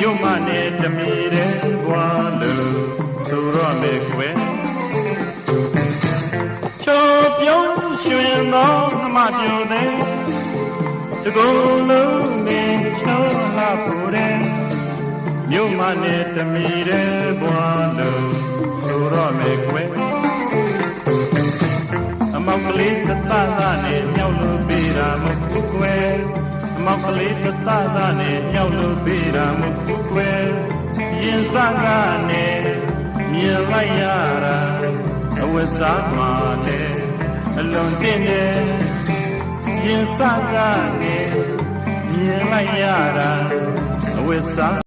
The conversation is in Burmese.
မြို့မနဲ့တမီတဲ့ဘွားလို့ဆိုတော့မယ်ကွယ်ချိုးပြုံးရွှင်သောနှမပြိုတဲ့တကူလုံးမင်းချိုးလာဖို့တဲ့မြို့မနဲ့တမီတဲ့ဘွားလို့ဆိုတော့မယ်ကွယ်အမောက်ကလေးတသနဲ့မြောက်လို့ပေးတာမဟုတ်ကွယ်အမောက်ကလေးတသနဲ့မြောက်လို့ပေးတာမဟုတ်ကွယ်ရင်စကားနဲ့မြင်လိုက်ရတာအဝတ်စားမှာနဲ့အလွန်တင်းတယ်ရင်စကားနဲ့မြင်လိုက်ရတာအဝတ်စား